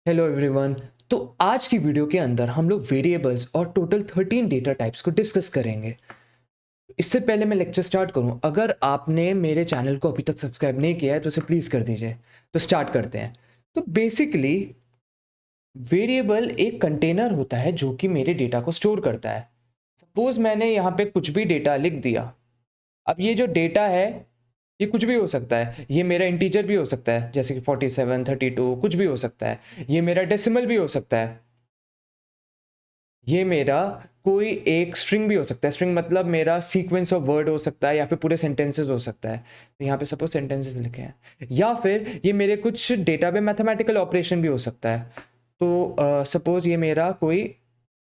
Hello everyone. तो आज की वीडियो के अंदर हम लोग वेरिएबल्स और टोटल 13 डेटा टाइप्स को डिस्कस करेंगे। इससे पहले मैं लेक्चर स्टार्ट करूं, अगर आपने मेरे चैनल को अभी तक सब्सक्राइब नहीं किया है तो उसे प्लीज़ कर दीजिए। तो स्टार्ट करते हैं। तो बेसिकली वेरिएबल एक कंटेनर होता है जो कि मेरे डेटा को स्टोर करता है। सपोज मैंने यहाँ पे कुछ भी डेटा लिख दिया। अब ये जो डेटा है ये कुछ भी हो सकता है, ये मेरा इंटीजर भी हो सकता है जैसे कि 47, 32 कुछ भी हो सकता है, ये मेरा डेसिमल भी हो सकता है, ये मेरा कोई एक स्ट्रिंग भी हो सकता है। स्ट्रिंग मतलब मेरा सीक्वेंस ऑफ वर्ड हो सकता है या फिर पूरे सेंटेंसेस हो सकता है। तो यहाँ पे सपोज सेंटेंसेस लिखे हैं, या फिर ये मेरे कुछ डेटा पे मैथमेटिकल ऑपरेशन भी हो सकता है। तो सपोज ये मेरा कोई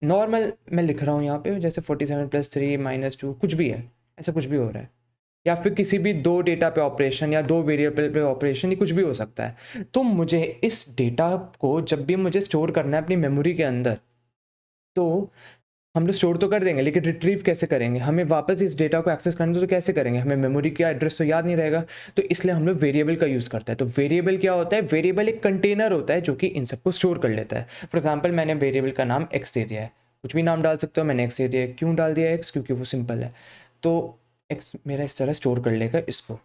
नॉर्मल मैं लिख रहा हूँ यहाँ पे, जैसे 47 + 3 - 2 कुछ भी है, ऐसा कुछ भी हो रहा है। या फिर किसी भी दो डेटा पे ऑपरेशन या दो वेरिएबल पे ऑपरेशन, ये कुछ भी हो सकता है। तो मुझे इस डेटा को जब भी मुझे स्टोर करना है अपनी मेमोरी के अंदर, तो हम लोग स्टोर तो कर देंगे, लेकिन रिट्रीव कैसे करेंगे? हमें वापस इस डेटा को एक्सेस करना तो कैसे करेंगे? हमें मेमोरी का एड्रेस तो याद नहीं रहेगा। तो इसलिए हम लोग वेरिएबल का यूज़ करते हैं। तो वेरिएबल क्या होता है? वेरिएबल एक कंटेनर होता है जो कि इन सबको स्टोर कर लेता है। फॉर एग्जाम्पल, मैंने वेरिएबल का नाम एक्स दे दिया है, कुछ भी नाम डाल सकते हो। मैंने एक्स दे दिया है, क्यों डाल दिया एक्स? क्योंकि वो सिंपल है। तो एक्स मेरा इस तरह स्टोर कर लेगा इसको।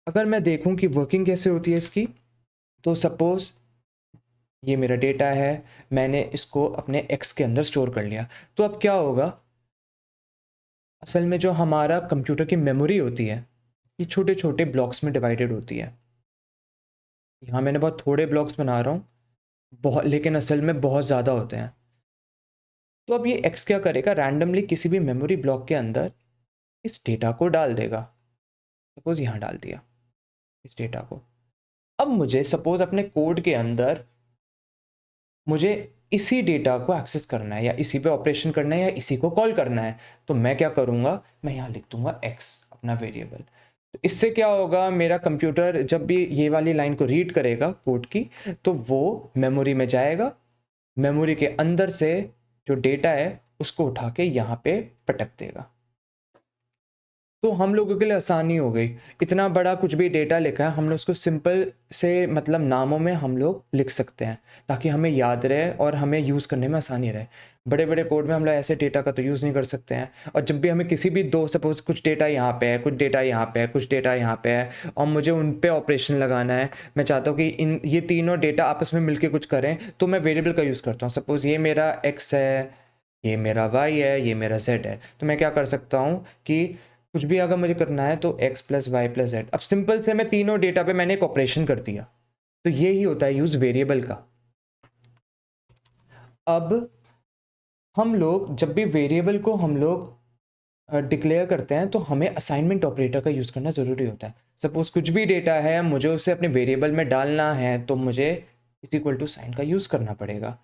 अगर मैं देखूं कि वर्किंग कैसे होती है इसकी, तो सपोज ये मेरा डेटा है, मैंने इसको अपने एक्स के अंदर स्टोर कर लिया। तो अब क्या होगा? असल में जो हमारा कंप्यूटर की मेमोरी होती है, ये छोटे छोटे ब्लॉक्स में डिवाइडेड होती है। यहाँ मैंने बहुत थोड़े ब्लॉक्स बना रहा हूँ, बहुत, लेकिन असल में बहुत ज़्यादा होते हैं। तो अब ये एक्स क्या करेगा? रैंडमली किसी भी मेमोरी ब्लॉक के अंदर इस डेटा को डाल देगा। सपोज यहाँ डाल दिया इस डेटा को। अब मुझे सपोज अपने कोड के अंदर मुझे इसी डेटा को एक्सेस करना है, या इसी पे ऑपरेशन करना है, या इसी को कॉल करना है। तो मैं क्या करूँगा? मैं यहाँ लिख दूंगा एक्स, अपना वेरिएबल। तो इससे क्या होगा? मेरा कंप्यूटर जब भी ये वाली लाइन को रीड करेगा कोड की, तो वो मेमोरी में जाएगा, मेमोरी के अंदर से जो डेटा है उसको उठा के यहाँ पे पटक देगा। तो हम लोगों के लिए आसानी हो गई। इतना बड़ा कुछ भी डेटा लिखा है, हम लोग उसको सिंपल से मतलब नामों में हम लोग लिख सकते हैं, ताकि हमें याद रहे और हमें यूज़ करने में आसानी रहे। बड़े बड़े कोड में हम लोग ऐसे डेटा का तो यूज़ नहीं कर सकते हैं। और जब भी हमें किसी भी दो, सपोज कुछ डेटा यहाँ पे है, कुछ डेटा यहाँ पे है, कुछ डेटा यहाँ पे है, और मुझे उन पे ऑपरेशन लगाना है, मैं चाहता हूँ कि इन ये तीनों डेटा आपस में मिलकर कुछ करें, तो मैं वेरिएबल का यूज़ करता हूँ। सपोज ये मेरा एक्स है, ये मेरा वाई है, ये मेरा जेड है। तो मैं क्या कर सकता हूँ कि कुछ भी अगर मुझे करना है तो x + y + z। अब सिंपल से मैं तीनों डेटा पे मैंने एक ऑपरेशन कर दिया। तो ये ही होता है यूज वेरिएबल का। अब हम लोग जब भी वेरिएबल को हम लोग डिक्लेयर करते हैं, तो हमें असाइनमेंट ऑपरेटर का यूज़ करना ज़रूरी होता है। सपोज कुछ भी डेटा है, मुझे उसे अपने वेरिएबल में डालना है, तो मुझे = साइन का यूज़ करना पड़ेगा।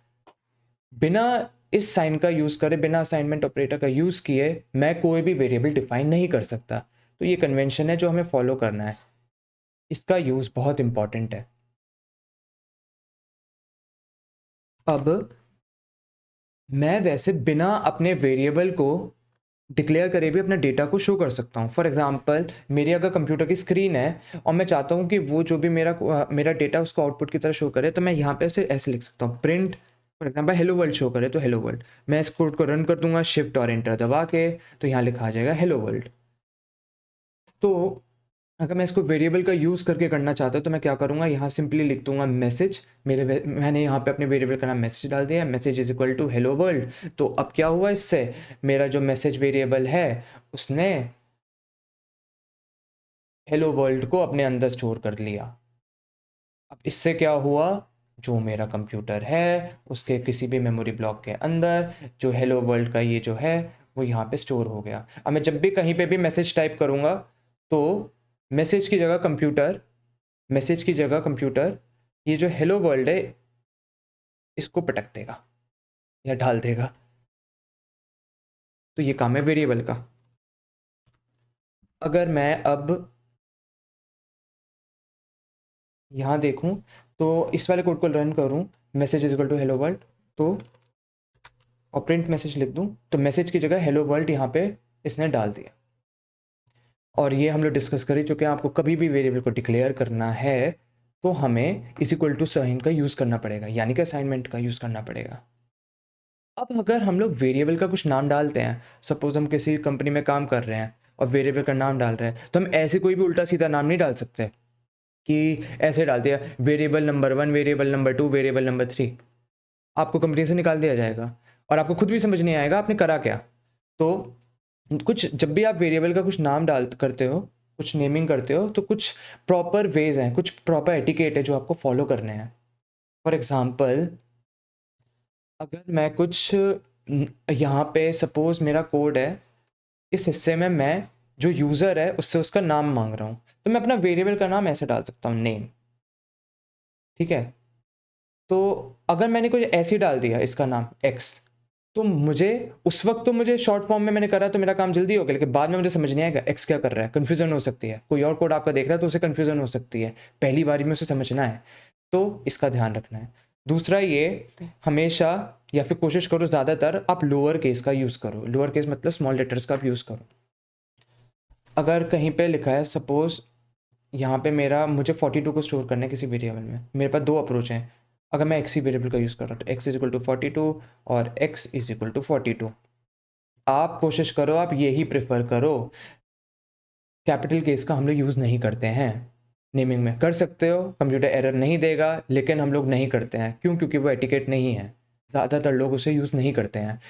बिना इस साइन का यूज़ करे, बिना असाइनमेंट ऑपरेटर का यूज़ किए, मैं कोई भी वेरिएबल डिफाइन नहीं कर सकता। तो ये कन्वेंशन है जो हमें फॉलो करना है। इसका यूज़ बहुत इंपॉर्टेंट है। अब मैं वैसे बिना अपने वेरिएबल को डिक्लेयर करे भी अपना डेटा को शो कर सकता हूँ। फॉर एग्जांपल, मेरी अगर कंप्यूटर की स्क्रीन है और मैं चाहता हूँ कि वो जो भी मेरा डेटा उसको आउटपुट की तरह शो करे, तो मैं यहाँ पे ऐसे लिख सकता हूँ, print for example hello world show करे, तो हेलो वर्ल्ड। मैं इस कोड को रन कर दूंगा शिफ्ट और एंटर दबा के, तो यहाँ लिखा आ जाएगा हेलो वर्ल्ड। तो अगर मैं इसको वेरिएबल का यूज़ करके करना चाहता हूँ, तो मैं क्या करूँगा? यहाँ सिंपली लिख दूंगा मैसेज। मैंने यहाँ पे अपने वेरिएबल का नाम मैसेज डाल दिया, मैसेज = हेलो वर्ल्ड। तो अब क्या हुआ इससे? मेरा जो मैसेज वेरिएबल है उसने हेलो वर्ल्ड को अपने अंदर स्टोर कर लिया। अब इससे क्या हुआ? जो मेरा कंप्यूटर है उसके किसी भी मेमोरी ब्लॉक के अंदर जो हेलो वर्ल्ड का ये जो है वो यहाँ पे स्टोर हो गया। अब मैं जब भी कहीं पे भी मैसेज टाइप करूँगा, तो मैसेज की जगह कंप्यूटर मैसेज की जगह कंप्यूटर ये जो हेलो वर्ल्ड है इसको पटक देगा या डाल देगा। तो ये काम है वेरिएबल का। अगर मैं अब यहाँ देखूँ, तो इस वाले कोड को रन करूँ, मैसेज = हेलो वर्ल्ड, तो और प्रिंट मैसेज लिख दूँ, तो मैसेज की जगह हेलो वर्ल्ड यहाँ पे इसने डाल दिया। और ये हम लोग डिस्कस कर चुके हैं, आपको कभी भी वेरिएबल को डिक्लेयर करना है तो हमें इज इक्वल टू साइन का यूज़ करना पड़ेगा, यानी कि असाइनमेंट का यूज़ करना पड़ेगा। अब अगर हम लोग वेरिएबल का कुछ नाम डालते हैं, सपोज हम किसी कंपनी में काम कर रहे हैं और वेरिएबल का नाम डाल रहे हैं, तो हम ऐसे कोई भी उल्टा सीधा नाम नहीं डाल सकते कि ऐसे डाल दिया variable number 1, variable number 2, variable number 3। आपको कंपनी से निकाल दिया जाएगा और आपको खुद भी समझ नहीं आएगा आपने करा क्या। तो कुछ जब भी आप वेरिएबल का कुछ नाम डाल करते हो, कुछ नेमिंग करते हो, तो कुछ प्रॉपर वेज हैं, कुछ प्रॉपर एटिकेट है जो आपको फॉलो करने हैं। फॉर एग्जांपल, अगर मैं कुछ यहाँ पे सपोज मेरा कोड है, इस हिस्से में मैं जो यूज़र है उससे उसका नाम मांग रहा हूँ, तो मैं अपना वेरिएबल का नाम ऐसे डाल सकता हूँ, नेम। ठीक है, तो अगर मैंने कुछ ऐसे ही डाल दिया इसका नाम एक्स, तो मुझे उस वक्त तो मुझे शॉर्ट फॉर्म में मैंने करा तो मेरा काम जल्दी हो गया, लेकिन बाद में मुझे समझ नहीं आएगा एक्स क्या कर रहा है, कन्फ्यूजन हो सकती है। कोई और कोड आपका देख रहा है तो उसे कन्फ्यूजन हो सकती है, पहली बारी में उसे समझना है, तो इसका ध्यान रखना है। दूसरा ये, हमेशा या फिर कोशिश करो ज़्यादातर आप लोअर केस का यूज़ करो। लोअर केस मतलब स्मॉल लेटर्स का आप यूज़ करो। अगर कहीं पे लिखा है सपोज यहाँ पे मुझे 42 को स्टोर करना है किसी वेरिएबल में, मेरे पास दो अप्रोच हैं। अगर मैं एक्स ही वेरिएबल का यूज़ कर रहा हूँ तो एक्स इज इक्वल टू 42 और एक्स इज इक्वल टू 42। आप कोशिश करो आप यही प्रेफर करो। कैपिटल केस का हम लोग यूज़ नहीं करते हैं नेमिंग में। कर सकते हो, कंप्यूटर एरर नहीं देगा, लेकिन हम लोग नहीं करते हैं। क्यों? क्योंकि वो एटिकेट नहीं है, ज़्यादातर लोग उसे यूज़ नहीं करते हैं।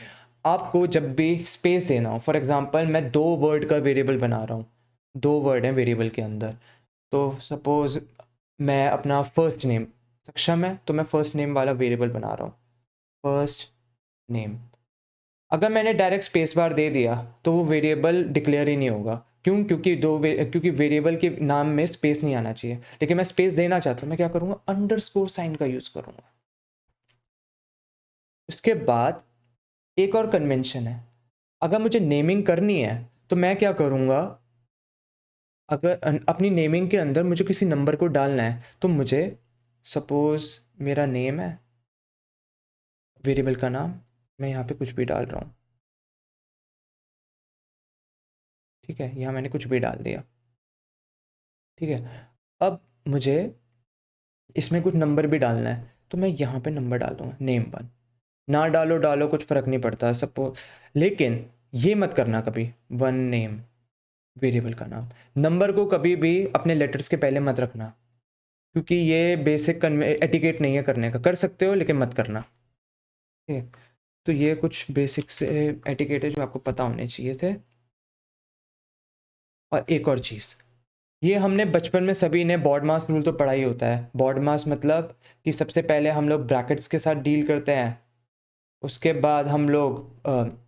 आपको जब भी स्पेस देना हो, फॉर एग्जांपल मैं 2 वर्ड का वेरिएबल बना रहा हूँ, 2 वर्ड हैं वेरिएबल के अंदर, तो सपोज मैं अपना फर्स्ट नेम सक्षम है तो मैं फर्स्ट नेम वाला वेरिएबल बना रहा हूँ, फर्स्ट नेम। अगर मैंने डायरेक्ट स्पेस बार दे दिया तो वो वेरिएबल डिक्लेयर ही नहीं होगा। क्यों? क्योंकि वेरिएबल के नाम में स्पेस नहीं आना चाहिए, लेकिन मैं स्पेस देना चाहता हूँ, मैं क्या करूँगा, अंडरस्कोर साइन का यूज़ करूँगा। उसके बाद एक और कन्वेंशन है, अगर मुझे नेमिंग करनी है तो मैं क्या करूँगा, अगर अपनी नेमिंग के अंदर मुझे किसी नंबर को डालना है तो मुझे सपोज मेरा नेम है, वेरिएबल का नाम, मैं यहाँ पे कुछ भी डाल रहा हूँ। ठीक है, यहाँ मैंने कुछ भी डाल दिया। ठीक है, अब मुझे इसमें कुछ नंबर भी डालना है तो मैं यहाँ पे नंबर डाल दूँगा, नेम 1। ना डालो कुछ फ़र्क नहीं पड़ता सपोज, लेकिन ये मत करना कभी 1 नेम वेरिएबल का नाम, नंबर को कभी भी अपने लेटर्स के पहले मत रखना, क्योंकि ये बेसिक एटिकेट नहीं है करने का। कर सकते हो लेकिन मत करना। ठीक है, तो ये कुछ बेसिक से एटिकेट है जो आपको पता होने चाहिए थे। और एक और चीज़, ये हमने बचपन में सभी ने बॉड मास रूल तो पढ़ा ही होता है। बॉड मास मतलब कि सबसे पहले हम लोग ब्रैकेट्स के साथ डील करते हैं, उसके बाद हम लोग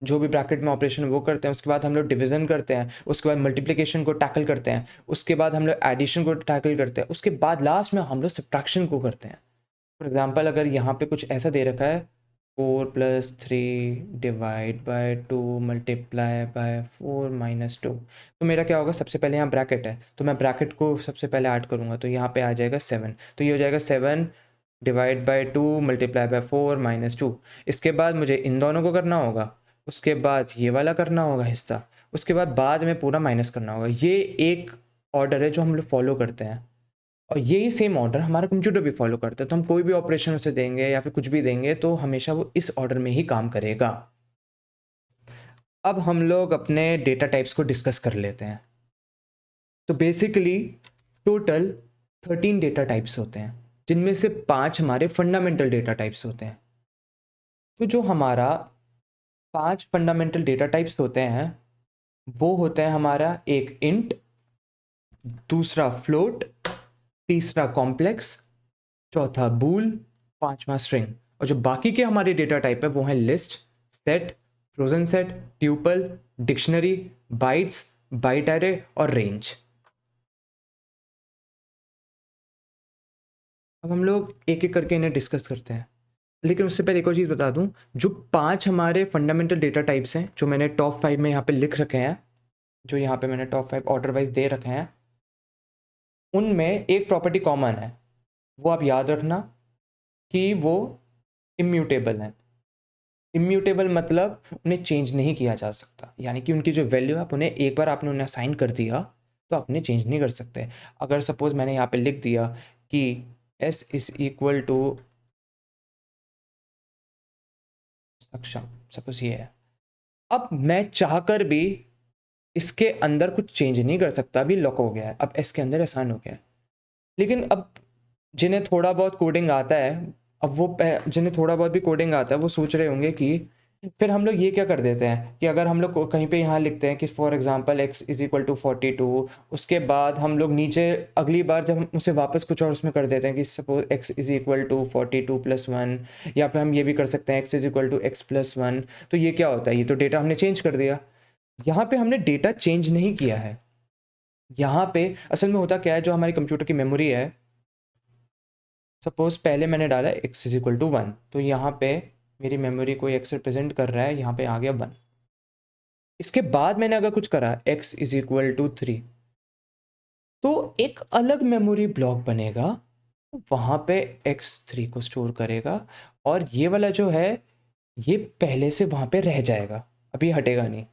जो भी ब्रैकेट में ऑपरेशन वो करते हैं, उसके बाद हम लोग डिवीज़न करते हैं, उसके बाद मल्टीप्लिकेशन को टैकल करते हैं, उसके बाद हम लोग एडिशन को टैकल करते हैं, उसके बाद लास्ट में हम लोग सब्ट्रैक्शन को करते हैं। फॉर एग्जांपल, अगर यहाँ पे कुछ ऐसा दे रखा है 4+3 divide by 2 multiply by 4 minus 2, तो मेरा क्या होगा, सबसे पहले यहाँ ब्रैकेट है तो मैं ब्रैकेट को सबसे पहले ऐड करूँगा, तो यहाँ पे आ जाएगा 7, तो ये हो जाएगा 7 divide by 2 multiply by 4 minus 2। इसके बाद मुझे इन दोनों को करना होगा, उसके बाद ये वाला करना होगा हिस्सा, उसके बाद में पूरा माइनस करना होगा। ये एक ऑर्डर है जो हम लोग फॉलो करते हैं, और यही सेम ऑर्डर हमारा कंप्यूटर भी फॉलो करता है। तो हम कोई भी ऑपरेशन उसे देंगे या फिर कुछ भी देंगे तो हमेशा वो इस ऑर्डर में ही काम करेगा। अब हम लोग अपने डेटा टाइप्स को डिस्कस कर लेते हैं। तो बेसिकली टोटल 13 डेटा टाइप्स होते हैं, जिनमें से 5 हमारे फंडामेंटल डेटा टाइप्स होते हैं। तो जो हमारा 5 फंडामेंटल डेटा टाइप्स होते हैं वो होते हैं हमारा, एक इंट, दूसरा फ्लोट, तीसरा कॉम्प्लेक्स, चौथा बूल, पांचवा स्ट्रिंग। और जो बाकी के हमारे डेटा टाइप है वो है list, set, frozen set, tuple, dictionary, bytes, byte array और रेंज। अब हम लोग एक एक करके इन्हें डिस्कस करते हैं, लेकिन उससे पहले एक और चीज़ बता दूं, जो 5 हमारे फंडामेंटल डेटा टाइप्स हैं जो मैंने टॉप 5 में यहाँ पे लिख रखे हैं, जो यहाँ पे मैंने टॉप 5 ऑर्डर वाइज दे रखे हैं, उनमें एक प्रॉपर्टी कॉमन है, वो आप याद रखना कि वो इम्यूटेबल है। इम्यूटेबल मतलब उन्हें चेंज नहीं किया जा सकता, यानी कि उनकी जो वैल्यू है, आप उन्हें एक बार आपने उन्हें असाइन कर दिया तो अपने चेंज नहीं कर सकते। अगर सपोज मैंने यहाँ पे लिख दिया कि s इज इक्वल टू सक्षम, सपोज ये है, अब मैं चाहकर भी इसके अंदर कुछ चेंज नहीं कर सकता, अभी लॉक हो गया है, अब s के अंदर आसान हो गया है। लेकिन अब जिन्हें थोड़ा बहुत कोडिंग आता है, अब वो जिन्हें थोड़ा बहुत भी कोडिंग आता है वो सोच रहे होंगे कि फिर हम लोग ये क्या कर देते हैं कि अगर हम लोग कहीं पे यहाँ लिखते हैं कि for example x is equal to 42, उसके बाद हम लोग नीचे अगली बार जब हम उसे वापस कुछ और उसमें कर देते हैं कि suppose x is equal to 42 plus 1, या फिर हम ये भी कर सकते हैं x is equal to x plus 1। तो ये क्या होता है, ये तो डेटा हमने चेंज कर दिया। यहाँ पे हमने डेटा चेंज नहीं किया है। यहाँ पे असल में होता क्या है, जो हमारी कंप्यूटर की मेमोरी है, सपोज पहले मैंने डाला x इज इक्वल टू 1, तो यहाँ पे मेरी मेमोरी को x रिप्रेजेंट कर रहा है, यहाँ पे आ गया 1। इसके बाद मैंने अगर कुछ करा x इज इक्वल टू 3, तो एक अलग मेमोरी ब्लॉक बनेगा, वहाँ पे x3 को स्टोर करेगा, और ये वाला जो है ये पहले से वहाँ पे रह जाएगा, अभी हटेगा नहीं।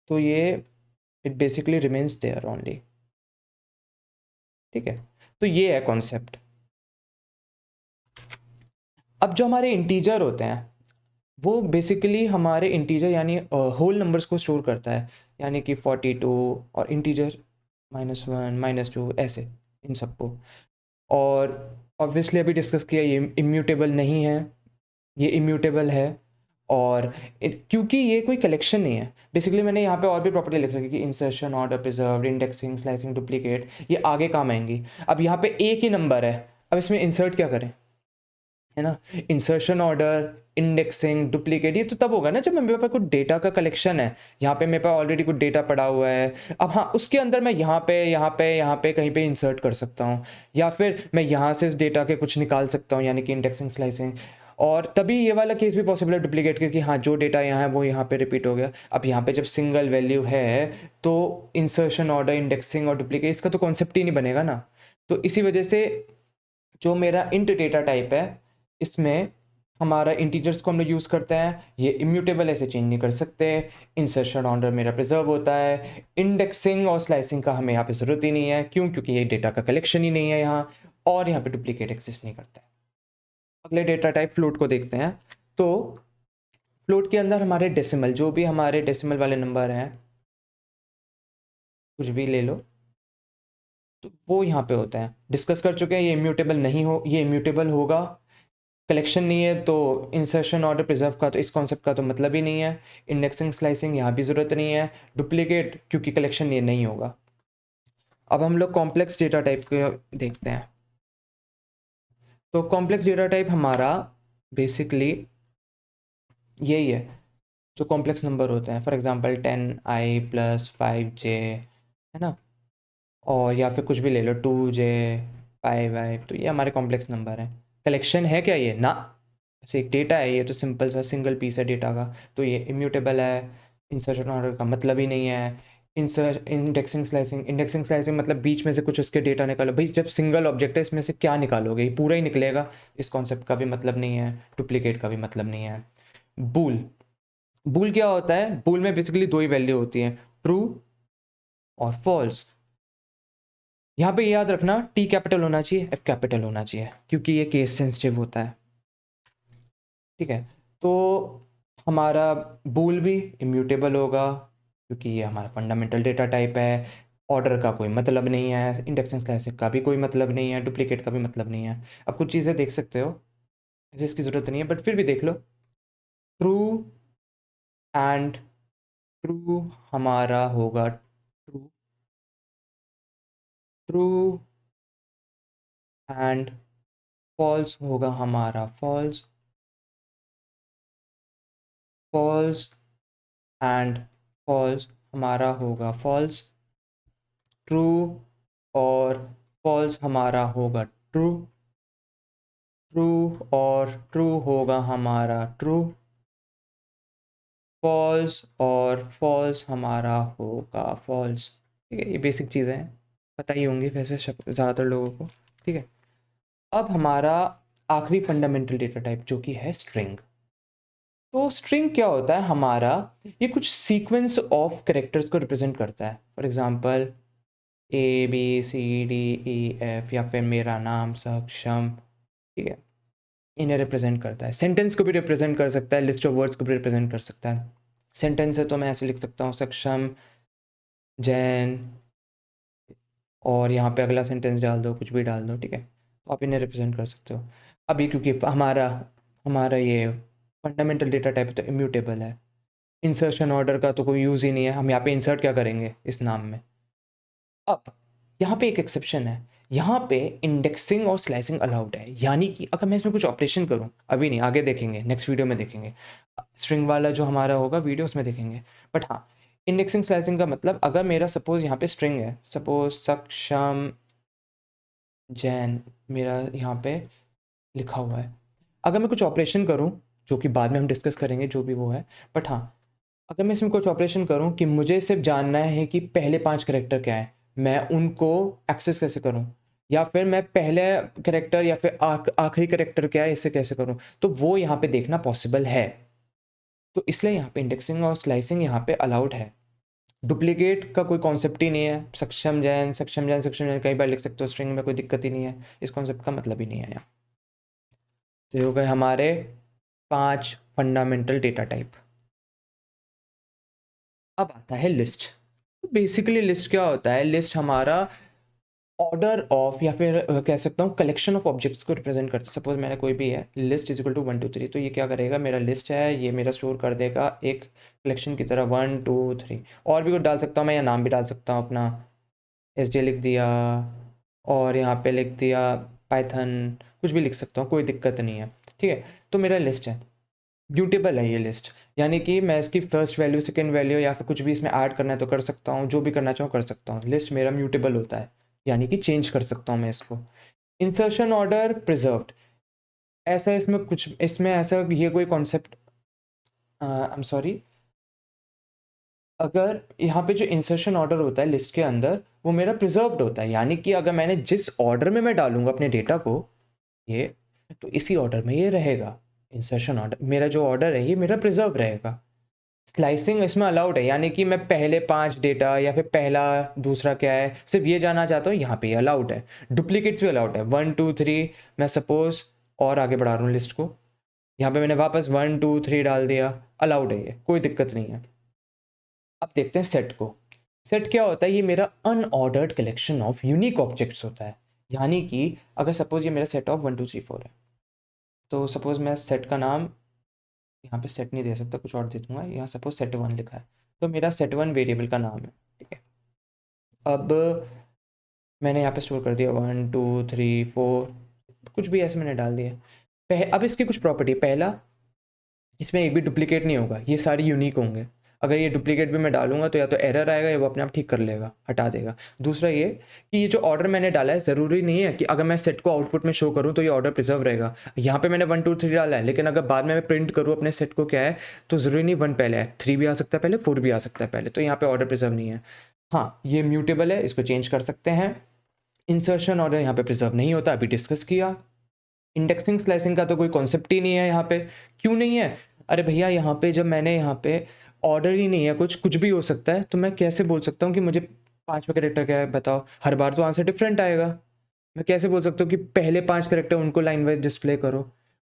तो ये it basically remains there only. ठीक है, तो ये है कॉन्सेप्ट। अब जो हमारे इंटीजर होते हैं वो बेसिकली हमारे इंटीजर यानी होल नंबर्स को स्टोर करता है, यानी कि 42 और इंटीजर -1 -2 ऐसे इन सबको। और ऑब्वियसली अभी डिस्कस किया ये इम्यूटेबल नहीं है, ये इम्यूटेबल है। और क्योंकि ये कोई कलेक्शन नहीं है, बेसिकली मैंने यहाँ पे और भी प्रॉपर्टी लिख रखी कि insertion, order, preserve, indexing, slicing, duplicate, ये आगे काम आएंगी। अब यहाँ पे एक ही नंबर है, अब इसमें इंसर्ट क्या करें, है ना। इंसर्शन, ऑर्डर, इंडेक्सिंग, डुप्लीकेट, ये तो तब होगा ना जब मेरे पास कुछ डेटा का कलेक्शन है। यहाँ पे मेरे पास ऑलरेडी कुछ डेटा पड़ा हुआ है। अब हाँ, उसके अंदर मैं यहाँ पे कहीं पे इंसर्ट कर सकता हूँ, या फिर मैं यहाँ से इस डेटा के कुछ निकाल सकता हूँ, यानी कि इंडेक्सिंग, स्लाइसिंग। और तभी ये वाला केस भी पॉसिबल है डुप्लीकेट के, कि हाँ जो डेटा यहाँ है वो यहाँ पे रिपीट हो गया। अब यहाँ पे जब सिंगल वैल्यू है तो इंसर्शन, ऑर्डर, इंडेक्सिंग और डुप्लीकेट, इसका तो कॉन्सेप्ट ही नहीं बनेगा ना। तो इसी वजह से जो मेरा इंट डेटा टाइप है, इसमें हमारा इंटीजर्स को हम लोग यूज़ करते हैं, ये इम्यूटेबल ऐसे चेंज नहीं कर सकते। इंसर्शन, ऑर्डर मेरा प्रिजर्व होता है। इंडेक्सिंग और स्लाइसिंग का हमें यहाँ पे ज़रूरत ही नहीं है, क्यों, क्योंकि ये डेटा का कलेक्शन ही नहीं है यहाँ, और यहाँ पे डुप्लीकेट एग्जिस्ट नहीं करता है। अगले डेटा टाइप फ्लोट को देखते हैं। तो फ्लोट के अंदर हमारे डेसिमल, जो भी हमारे डेसिमल वाले नंबर हैं, कुछ भी ले लो, तो वो यहाँ पे होता है। डिस्कस कर चुके हैं, ये इम्यूटेबल नहीं हो, ये इम्यूटेबल होगा, कलेक्शन नहीं है, तो इंसर्शन, ऑर्डर, प्रिजर्व का तो इस कॉन्सेप्ट का तो मतलब ही नहीं है। इंडेक्सिंग, स्लाइसिंग यहाँ भी ज़रूरत नहीं है। डुप्लीकेट क्योंकि कलेक्शन ये नहीं होगा। अब हम लोग कॉम्प्लेक्स डेटा टाइप को देखते हैं। तो कॉम्प्लेक्स डेटा टाइप हमारा बेसिकली यही है, जो कॉम्प्लेक्स नंबर होते हैं, for example 10i plus 5j, है ना। और या फिर कुछ भी ले लो, 2j, 5i, तो ये हमारे कॉम्प्लेक्स नंबर हैं। कलेक्शन है क्या ये ना, ऐसे एक डेटा है, ये तो सिंपल सा सिंगल पीस है डेटा का, तो ये इम्यूटेबल है। इंसर्शन, ऑर्डर का मतलब ही नहीं है। इंडेक्सिंग, स्लाइसिंग, इंडेक्सिंग स्लाइसिंग मतलब बीच में से कुछ उसके डेटा निकालो, भाई जब सिंगल ऑब्जेक्ट है इसमें से क्या निकालोगे, ये पूरा ही निकलेगा, इस कॉन्सेप्ट का भी मतलब नहीं है। डुप्लीकेट का भी मतलब नहीं है। बूल, बूल क्या होता है, बूल में बेसिकली दो ही वैल्यू होती हैं, ट्रू और फॉल्स। यहाँ पे याद रखना, टी कैपिटल होना चाहिए, एफ कैपिटल होना चाहिए, क्योंकि ये केस सेंसिटिव होता है। ठीक है, तो हमारा बूल भी इम्यूटेबल होगा, क्योंकि ये हमारा फंडामेंटल डेटा टाइप है। ऑर्डर का कोई मतलब नहीं है, इंडेक्सिंग क्लासिक का भी कोई मतलब नहीं है, डुप्लीकेट का भी मतलब नहीं है। अब कुछ चीज़ें देख सकते हो जिसकी ज़रूरत नहीं है, बट फिर भी देख लो। ट्रू एंड ट्रू हमारा होगा ट्रू, ट्रू एंड फॉल्स होगा हमारा फॉल्स, फॉल्स एंड फॉल्स हमारा होगा फॉल्स, ट्रू और फॉल्स हमारा होगा ट्रू, ट्रू और ट्रू होगा हमारा ट्रू, फॉल्स और फॉल्स हमारा होगा फॉल्स। ठीक है, ये बेसिक चीज़ें हैं, पता ही होंगी वैसे ज़्यादातर लोगों को। ठीक है, अब हमारा आखिरी फंडामेंटल डेटा टाइप जो कि है स्ट्रिंग। तो स्ट्रिंग क्या होता है हमारा, ये कुछ सीक्वेंस ऑफ कैरेक्टर्स को रिप्रेजेंट करता है। फॉर एग्जांपल ABCDEF या फिर मेरा नाम सक्षम, ठीक है, इन्हें रिप्रेजेंट करता है। सेंटेंस को भी रिप्रेजेंट कर सकता है, लिस्ट ऑफ वर्ड्स को भी रिप्रेजेंट कर सकता है। सेंटेंस है तो मैं ऐसे लिख सकता हूँ सक्षम जैन, और यहाँ पे अगला सेंटेंस डाल दो, कुछ भी डाल दो, ठीक है, तो आप इन्हें रिप्रेजेंट कर सकते हो। अभी क्योंकि हमारा हमारा ये फंडामेंटल डेटा टाइप तो इम्यूटेबल है, इंसर्शन ऑर्डर का तो कोई यूज़ ही नहीं है, हम यहाँ पे इंसर्ट क्या करेंगे इस नाम में। अब यहाँ पे एक एक्सेप्शन है, यहाँ पे इंडेक्सिंग और स्लाइसिंग अलाउड है, यानी कि अगर मैं इसमें कुछ ऑपरेशन करूँ, अभी नहीं, आगे देखेंगे, नेक्स्ट वीडियो में देखेंगे, स्ट्रिंग वाला जो हमारा होगा वीडियो उसमें देखेंगे, बट हाँ, इंडेक्सिंग स्लाइसिंग का मतलब अगर मेरा सपोज यहाँ पे स्ट्रिंग है, सपोज सक्षम जैन मेरा यहाँ पे लिखा हुआ है, अगर मैं कुछ ऑपरेशन करूँ जो कि बाद में हम डिस्कस करेंगे जो भी वो है, बट हाँ, अगर मैं इसमें कुछ ऑपरेशन करूँ कि मुझे सिर्फ जानना है कि पहले 5 कैरेक्टर क्या है, मैं उनको एक्सेस कैसे करूँ, या फिर मैं पहले कैरेक्टर या फिर आखिरी कैरेक्टर क्या है इसे कैसे करूँ, तो वो यहाँ पे देखना पॉसिबल है। तो इसलिए यहाँ पे इंडेक्सिंग और स्लाइसिंग यहाँ पे अलाउड है। डुप्लीकेट का कोई कॉन्सेप्ट ही नहीं है, सक्षम जैन सक्षम जैन सक्षम जैन कई बार लिख सकते हो स्ट्रिंग में, कोई दिक्कत ही नहीं है, इस कॉन्सेप्ट का मतलब ही नहीं है यहाँ। तो ये हो गए हमारे 5 फंडामेंटल डेटा टाइप। अब आता है लिस्ट। बेसिकली लिस्ट क्या होता है, लिस्ट हमारा ऑर्डर ऑफ या फिर कह सकता हूँ कलेक्शन ऑफ ऑब्जेक्ट्स को रिप्रेजेंट करता है। सपोज मैंने कोई भी है लिस्ट इज इक्वल टू 1 2 3, तो ये क्या करेगा, मेरा लिस्ट है, ये मेरा स्टोर कर देगा एक कलेक्शन की तरह 1 2 3, और भी कुछ डाल सकता हूँ मैं, या नाम भी डाल सकता हूँ अपना, SJ लिख दिया, और यहाँ पे लिख दिया पाइथन, कुछ भी लिख सकता हूँ, कोई दिक्कत नहीं है, ठीक है। तो मेरा लिस्ट है, म्यूटेबल है ये लिस्ट, यानी कि मैं इसकी फर्स्ट वैल्यू सेकंड वैल्यू या फिर कुछ भी इसमें ऐड करना है तो कर सकता हूँ, जो भी करना चाहूँ कर सकता हूँ। लिस्ट मेरा म्यूटेबल होता है, यानी कि चेंज कर सकता हूँ मैं इसको। इंसर्शन ऑर्डर प्रिजर्व्ड, ऐसा इसमें कुछ, इसमें ऐसा ये कोई कॉन्सेप्ट, आई एम सॉरी, अगर यहाँ पे जो इंसर्शन ऑर्डर होता है लिस्ट के अंदर वो मेरा प्रिजर्व्ड होता है, यानी कि अगर मैंने जिस ऑर्डर में मैं डालूंगा अपने डेटा को, ये तो इसी ऑर्डर में ये रहेगा। इंसर्शन ऑर्डर, मेरा जो ऑर्डर है ये मेरा प्रिजर्व रहेगा। स्लाइसिंग इसमें अलाउड है, यानी कि मैं पहले 5 डेटा या फिर पहला दूसरा क्या है सिर्फ ये जानना चाहता हूँ, यहाँ पे ये अलाउड है। डुप्लीकेट्स भी अलाउड है, 1 2 3, मैं सपोज और आगे बढ़ा रहा हूँ लिस्ट को, यहाँ पे मैंने वापस 1 2 3 डाल दिया, अलाउड है, ये कोई दिक्कत नहीं है। अब देखते हैं सेट को। सेट क्या होता है, ये मेरा unordered collection of unique objects होता है, यानी कि अगर सपोज ये मेरा सेट ऑफ 1 2 3 4 है, तो सपोज मैं सेट का नाम यहाँ पे सेट नहीं दे सकता, कुछ और दे दूंगा, यहाँ सपोज set1 लिखा है, तो मेरा set1 वेरिएबल का नाम है, ठीक है। अब मैंने यहाँ पे स्टोर कर दिया 1 2 3 4, कुछ भी ऐसे मैंने डाल दिया। अब इसकी कुछ प्रॉपर्टी, पहला, इसमें एक भी डुप्लीकेट नहीं होगा, ये सारे यूनिक होंगे। अगर ये डुप्लीकेट भी मैं डालूंगा तो या तो एरर आएगा या वो अपने आप ठीक कर लेगा, हटा देगा। दूसरा ये कि ये जो ऑर्डर मैंने डाला है ज़रूरी नहीं है कि अगर मैं सेट को आउटपुट में शो करूँ तो ये ऑर्डर प्रिजर्व रहेगा। यहाँ पे मैंने 1 2 3 डाला है, लेकिन अगर बाद में मैं प्रिंट करूँ अपने सेट को क्या है, तो ज़रूरी नहीं 1 पहले है, 3 भी आ सकता है पहले, 4 भी आ सकता है पहले, तो यहाँ पे ऑर्डर प्रिजर्व नहीं है। हाँ, ये म्यूटेबल है, इसको चेंज कर सकते हैं। इंसर्शन ऑर्डर यहाँ पे प्रिजर्व नहीं होता, अभी डिस्कस किया। इंडेक्सिंग स्लाइसिंग का तो कोई कॉन्सेप्ट ही नहीं है यहाँ पे। क्यों नहीं है, अरे भैया यहाँ पे जब मैंने यहाँ पे ऑर्डर ही नहीं है, कुछ कुछ भी हो सकता है, तो मैं कैसे बोल सकता हूँ कि मुझे 5वां कैरेक्टर क्या है बताओ, हर बार तो आंसर डिफरेंट आएगा। मैं कैसे बोल सकता हूँ कि पहले 5 कैरेक्टर उनको लाइन वाइज डिस्प्ले करो,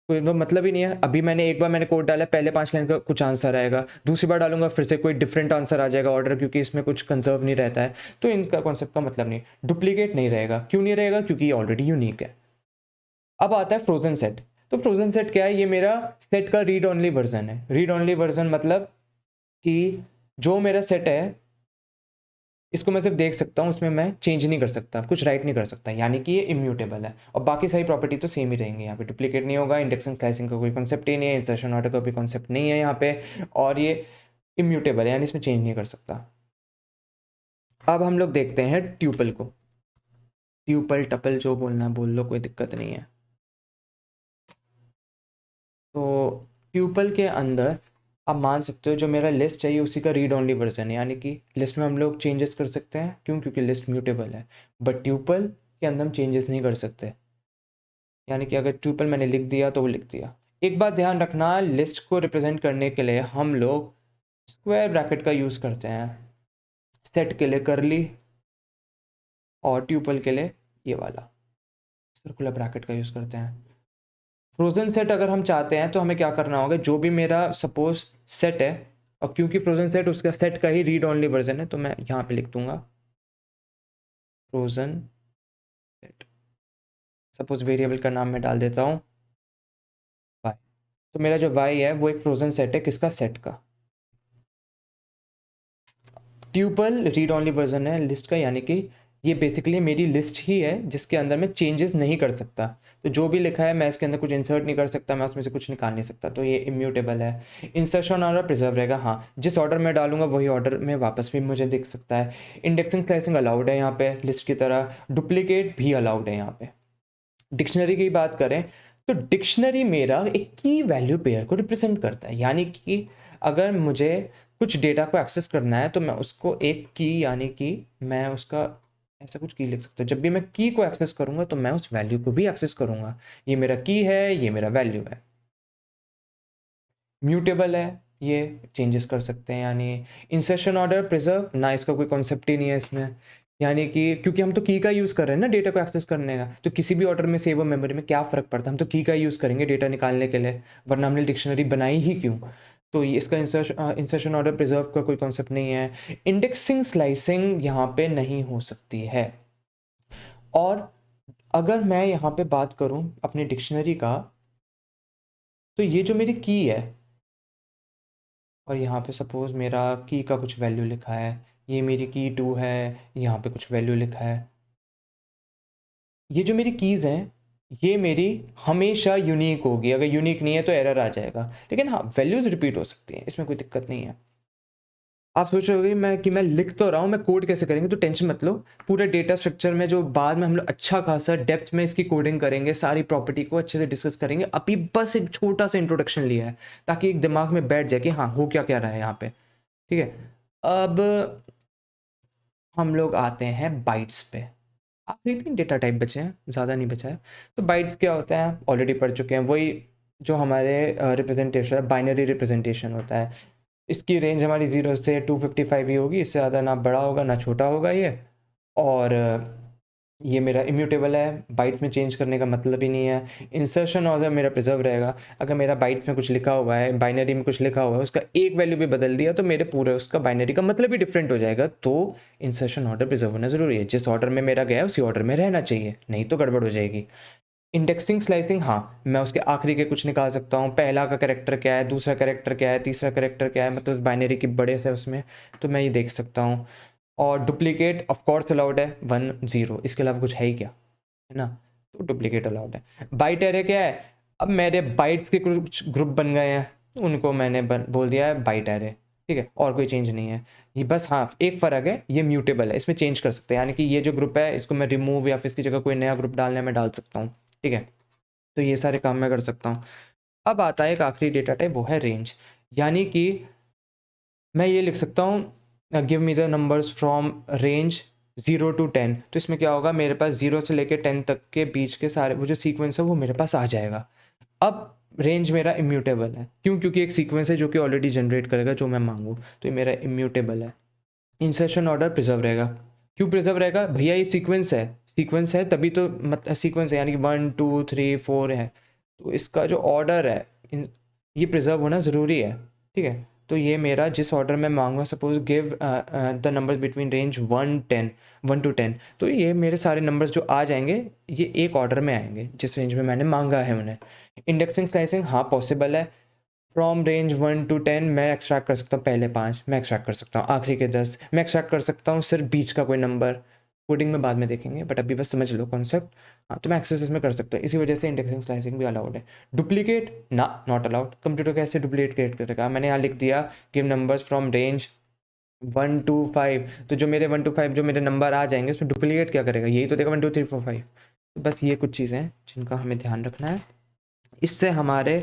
कोई तो मतलब ही नहीं है। अभी मैंने एक बार मैंने कोड डाला, पहले 5 लाइन का कुछ आंसर आएगा, दूसरी बार डालूंगा फिर से कोई डिफरेंट आंसर आ जाएगा ऑर्डर, क्योंकि इसमें कुछ कंजर्व नहीं रहता है, तो इनका कॉन्सेप्ट का मतलब नहीं। डुप्लीकेट नहीं रहेगा, क्यों नहीं रहेगा, क्योंकि ये ऑलरेडी यूनिक है। अब आता है फ्रोजन सेट। तो फ्रोजन सेट क्या है, ये मेरा सेट का रीड ओनली वर्जन है। रीड ओनली वर्जन मतलब कि जो मेरा सेट है इसको मैं सिर्फ देख सकता हूँ, उसमें मैं चेंज नहीं कर सकता, कुछ राइट नहीं कर सकता, यानी कि ये इम्यूटेबल है। और बाकी सारी प्रॉपर्टी तो सेम ही रहेंगी, यहाँ पे डुप्लीकेट नहीं होगा, इंडेक्सिंग स्लाइसिंग का कोई कॉन्सेप्ट ही नहीं है, इंसर्शन ऑर्डर का भी कॉन्सेप्ट नहीं है यहाँ पे, और ये इम्यूटेबल है, यानी इसमें चेंज नहीं कर सकता। अब हम लोग देखते हैं ट्यूपल को। ट्यूपल टपल जो बोलना बोल लो, कोई दिक्कत नहीं है। तो ट्यूपल के अंदर आप मान सकते हो जो मेरा लिस्ट है ये उसी का रीड ओनली वर्जन है, यानी कि लिस्ट में हम लोग चेंजेस कर सकते हैं, क्यों, क्योंकि लिस्ट म्यूटेबल है। बट ट्यूपल के अंदर हम चेंजेस नहीं कर सकते, यानी कि अगर ट्यूपल मैंने लिख दिया तो वो लिख दिया। एक बात ध्यान रखना, लिस्ट को रिप्रेजेंट करने के लिए हम लोग स्क्वायर ब्रैकेट का यूज़ करते हैं, सेट के लिए करली और ट्यूपल के लिए ये वाला सर्कुलर ब्रैकेट का यूज़ करते हैं। फ्रोजन सेट अगर हम चाहते हैं तो हमें क्या करना होगा, जो भी मेरा सपोज सेट है, और क्योंकि फ्रोजन सेट उसका सेट का ही रीड ऑनली वर्जन है, तो मैं यहाँ पे लिख दूंगा फ्रोजन सेट। सपोज वेरिएबल का नाम मैं डाल देता हूँ वाई। तो मेरा जो वाई है वो एक फ्रोजन सेट है, किसका, सेट का। ट्यूपल रीड ऑनली वर्जन है लिस्ट का, यानी कि ये बेसिकली मेरी लिस्ट ही है जिसके अंदर मैं चेंजेस नहीं कर सकता। तो जो भी लिखा है मैं इसके अंदर कुछ इंसर्ट नहीं कर सकता, मैं उसमें से कुछ निकाल नहीं सकता, तो ये इम्यूटेबल है। इंसर्शन ऑर्डर प्रिजर्व रहेगा, हाँ जिस ऑर्डर में डालूंगा वही ऑर्डर में वापस भी मुझे दिख सकता है। इंडेक्सिंग स्लाइसिंग अलाउड है यहाँ पे लिस्ट की तरह, डुप्लीकेट भी अलाउड है यहाँ पे। डिक्शनरी की बात करें तो डिक्शनरी मेरा एक की वैल्यू पेयर को रिप्रेजेंट करता है, यानी कि अगर मुझे कुछ डेटा को एक्सेस करना है तो मैं उसको एक की, यानी कि मैं उसका ऐसा कुछ की लिख सकता हूँ, जब भी मैं की को एक्सेस करूंगा तो मैं उस वैल्यू को भी एक्सेस करूंगा। ये मेरा की है, ये मेरा वैल्यू है। म्यूटेबल है, ये चेंजेस कर सकते हैं, यानी इंसर्शन ऑर्डर प्रिजर्व ना, इसका कोई कॉन्सेप्ट ही नहीं है इसमें, यानी कि क्योंकि हम तो की का यूज़ कर रहे हैं ना डेटा को एक्सेस करने का, तो किसी भी ऑर्डर में सेव और मेमोरी में क्या फ़र्क पड़ता है, हम तो की का यूज़ करेंगे डेटा निकालने के लिए, वरना हमने डिक्शनरी बनाई ही क्यों। तो ये इसका इंसर्शन ऑर्डर प्रिजर्व का कोई कॉन्सेप्ट नहीं है। इंडेक्सिंग स्लाइसिंग यहाँ पे नहीं हो सकती है। और अगर मैं यहाँ पे बात करूँ अपनी डिक्शनरी का, तो ये जो मेरी की है, और यहाँ पे सपोज मेरा की का कुछ वैल्यू लिखा है, ये मेरी की 2 है, यहाँ पे कुछ वैल्यू लिखा है। ये जो मेरी कीज़ हैं ये मेरी हमेशा यूनिक होगी, अगर यूनिक नहीं है तो एरर आ जाएगा, लेकिन हाँ वैल्यूज़ रिपीट हो सकती हैं, इसमें कोई दिक्कत नहीं है। आप सोच रहे होगे मैं लिख तो रहा हूँ, मैं कोड कैसे करेंगे, तो टेंशन मत लो। पूरे डेटा स्ट्रक्चर में जो बाद में हम लोग अच्छा खासा डेप्थ में इसकी कोडिंग करेंगे, सारी प्रॉपर्टी को अच्छे से डिस्कस करेंगे, अभी बस एक छोटा सा इंट्रोडक्शन लिया है ताकि एक दिमाग में बैठ जाए कि हाँ हो क्या क्या रहा है यहाँ पे, ठीक है। अब हम लोग आते हैं बाइट्स पे। आखिरी 3 डेटा टाइप बचे हैं, ज़्यादा नहीं बचा है। तो बाइट्स क्या होता है ऑलरेडी पढ़ चुके हैं, वही जो हमारे रिप्रेजेंटेशन है, बाइनरी रिप्रेजेंटेशन होता है। इसकी रेंज हमारी 0 से 255 ही होगी, इससे ज़्यादा ना बड़ा होगा ना छोटा होगा ये। और ये मेरा इम्यूटेबल है, बाइट्स में चेंज करने का मतलब ही नहीं है। इंसर्शन ऑर्डर मेरा प्रिजर्व रहेगा, अगर मेरा बाइट्स में कुछ लिखा हुआ है, बाइनरी में कुछ लिखा हुआ है, उसका एक वैल्यू भी बदल दिया तो मेरे पूरे उसका बाइनरी का मतलब ही डिफरेंट हो जाएगा। तो इंसर्शन ऑर्डर प्रिजर्व होना ज़रूरी है, जिस ऑर्डर में मेरा गया उसी ऑर्डर में रहना चाहिए, नहीं तो गड़बड़ हो जाएगी। इंडेक्सिंग स्लाइसिंग, हाँ मैं उसके आखिरी के कुछ निकाल सकता हूँ, पहला का कैरेक्टर क्या है, दूसरा कैरेक्टर क्या है, तीसरा कैरेक्टर क्या है, मतलब बाइनरी की बड़े से उसमें, तो मैं ये देख सकता हूँ। और डुप्लीकेट ऑफ कोर्स अलाउड है 1 0, इसके अलावा कुछ है ही क्या, है ना, तो डुप्लीकेट अलाउड है। बाइट एरे क्या है, अब मेरे बाइट्स के कुछ ग्रुप बन गए हैं, उनको मैंने बोल दिया है बाइट एरे, ठीक है, और कोई चेंज नहीं है। ये बस हाँ एक फ़र्क है, ये म्यूटेबल है, इसमें चेंज कर सकते हैं, यानी कि ये जो ग्रुप है इसको मैं रिमूव या फिर इसकी जगह कोई नया ग्रुप डालना है मैं डाल सकता हूँ, ठीक है। तो ये सारे काम मैं कर सकता हूँ। अब आता है एक आखिरी डेटा टाइप, वो है रेंज, यानी कि मैं ये लिख सकता हूँ give me the numbers from range 0 to 10। तो इसमें क्या होगा, मेरे पास 0 से लेकर 10 तक के बीच के सारे वो जो सीक्वेंस है वो मेरे पास आ जाएगा। अब रेंज मेरा इम्यूटेबल है, क्यों, क्योंकि एक सीक्वेंस है जो कि ऑलरेडी जनरेट करेगा जो मैं मांगूँ, तो ये मेरा इम्यूटेबल है। इंसर्शन ऑर्डर प्रिजर्व रहेगा, क्यों प्रिजर्व रहेगा भैया, ये सीक्वेंस है, सीक्वेंस है तभी तो सीक्वेंस है, यानी कि 1 2 3 4 है, तो इसका जो ऑर्डर है ये प्रिजर्व होना ज़रूरी है, ठीक है। तो ये मेरा जिस ऑर्डर में मांगूंगा, suppose give the numbers between range 1 to 10, तो ये मेरे सारे नंबर्स जो आ जाएंगे ये एक ऑर्डर में आएंगे जिस रेंज में मैंने मांगा है उन्हें। इंडेक्सिंग स्लाइसिंग हाँ पॉसिबल है, फ्रॉम रेंज 1 to 10 मैं एक्सट्रैक्ट कर सकता हूँ, पहले 5 मैं एक्सट्रैक्ट कर सकता हूँ, आखिरी के 10 मैं एक्सट्रैक्ट कर सकता हूँ, सिर्फ बीच का कोई नंबर, कोडिंग में बाद में देखेंगे बट अभी बस समझ लो कॉन्सेप्ट। हाँ तो मैं एक्सेस इसमें कर सकता हूँ, इसी वजह से इंडेक्सिंग स्लाइसिंग भी अलाउड है। डुप्लीकेट ना, नॉट अलाउड, कंप्यूटर कैसे डुप्लीकेट करेगा, मैंने यहाँ लिख दिया give numbers from range 1 to 5, तो जो मेरे 1 to 5 जो मेरे नंबर आ जाएंगे उसमें डुप्लीकेट क्या करेगा, यही तो देगा 1 2 3 4 5। तो बस ये कुछ चीज़ें हैं जिनका हमें ध्यान रखना है। इससे हमारे,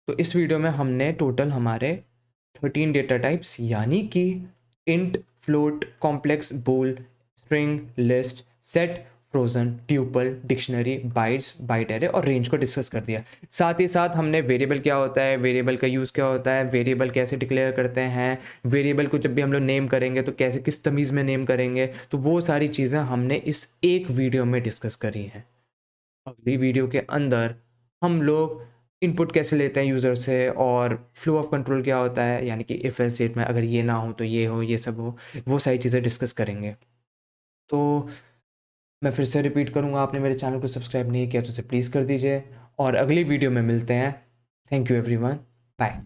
तो इस वीडियो में हमने टोटल हमारे 13 डेटा टाइप्स, यानी कि int, float, complex, bool, string, list, set, frozen, tuple, dictionary, bytes, byte array और रेंज को डिस्कस कर दिया। साथ ही साथ हमने वेरिएबल क्या होता है, वेरिएबल का यूज़ क्या होता है, वेरिएबल कैसे डिक्लेयर करते हैं, वेरिएबल को जब भी हम लोग नेम करेंगे तो कैसे किस तमीज़ में नेम करेंगे, तो वो सारी चीज़ें हमने इस एक वीडियो में डिस्कस करी हैं। अगली वीडियो के अंदर हम लोग इनपुट कैसे लेते हैं यूज़र से और फ्लो ऑफ कंट्रोल क्या होता है, यानी कि इफ़ एल्स स्टेट में अगर ये ना हो तो ये हो, ये सब हो, वो सारी चीज़ें डिस्कस करेंगे। तो मैं फिर से रिपीट करूँगा, आपने मेरे चैनल को सब्सक्राइब नहीं किया तो उसे प्लीज़ कर दीजिए और अगली वीडियो में मिलते हैं। Thank you everyone, bye.